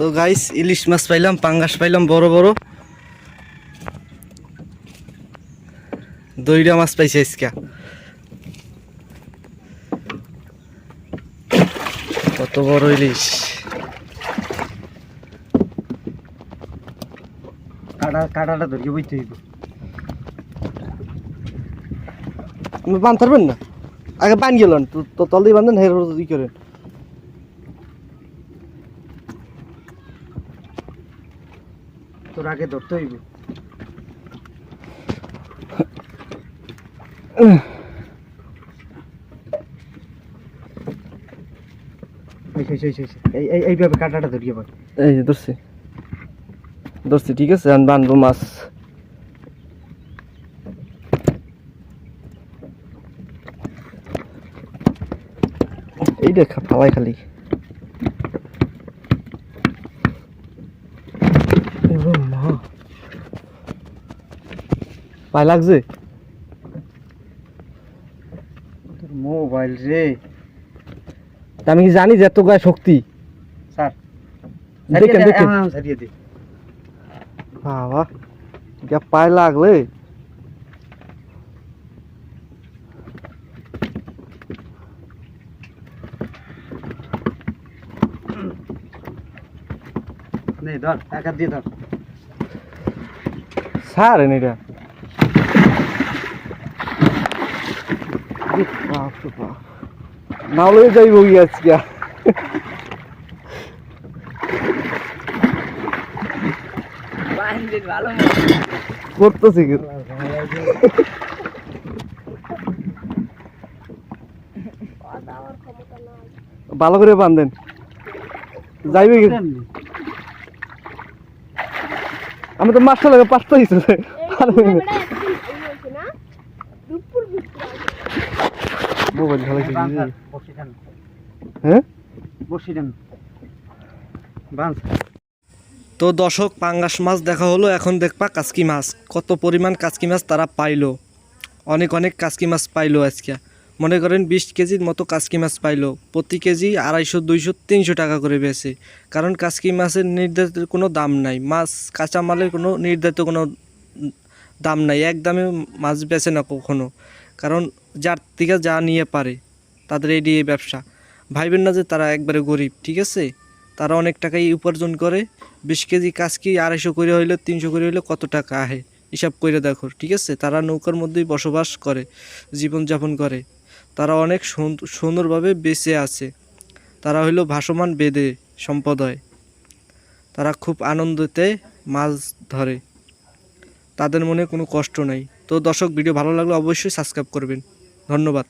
তো গাইস ইলিশ মাছ পাইলাম, পাঙ্গাস পাইলাম বড় বড়, দইরা মাছ পাইছে আজকে। কত বড় ইলিশ! কাটাটা ধরিয়ে বইতে হইব। আপনি বান থাকবেন না, আগে বান গেলেন তো তল দিয়ে বান্ধেন, হের ই করেন। তোর আগে ধরতে হইব। এইভাবে কাটাটা ধরিয়ে পাই। এই যে ধরছি ধরছি, ঠিক আছে, আমি বানবো মাছ। এই দেখা ফালাই খালি পায় লাগছে। তোর মোবাইল রে, আমি কি জানি যে এত গায়ে শক্তি। স্যার দেখেন দেখেন সারিয়ে দে বাবা, পায় লাগলে নে ধর, টাকা দিয়ে ধর। সারেন এটা। না হলে যাইব আজকে। করতেছি ভালো করে বান্ধেন, যাইবে। আমি তো মাছটা লাগে পাঁচটা হিসেবে মোবাইল ভালো। হ্যাঁ তো দর্শক, পাঙ্গাস মাছ দেখা হলো, এখন দেখবা কাচকি মাছ। কত পরিমাণ কাচকি মাছ তারা পাইলো, অনেক অনেক কাচকি মাছ পাইলো আজকে। মনে করেন 20 কেজির মতো কাচকি মাছ পাইলো, প্রতি কেজি 250, 200, 300 টাকা করে বেছে। কারণ কাচকি মাছের নির্ধারিত কোনো দাম নাই, মাছ কাঁচামালের কোনো নির্ধারিত কোনো দাম নাই, একদমই মাছ বেচে না কখনো। কারণ যার থেকে যা নিয়ে পারে তাদের এই দিয়ে ব্যবসা। ভাইবেন না যে তারা একবারে গরিব, ঠিক আছে, তারা অনেক টাকাই উপার্জন করে। 20 কেজি কাচকি 250 করে হইলে, 300 করে হইলে কত টাকা আহে হিসাব করে দেখো, ঠিক আছে। তারা নৌকার মধ্যেই বসবাস করে, জীবনযাপন করে, তারা অনেক সুন্দরভাবে বেঁচে আছে। তারা হইল ভাসমান বেদে সম্প্রদায়, তারা খুব আনন্দতে মাছ ধরে, তাদের মনে কোনো কষ্ট নাই। তো দর্শক, ভিডিও ভালো লাগলে অবশ্যই সাবস্ক্রাইব করবেন। ধন্যবাদ।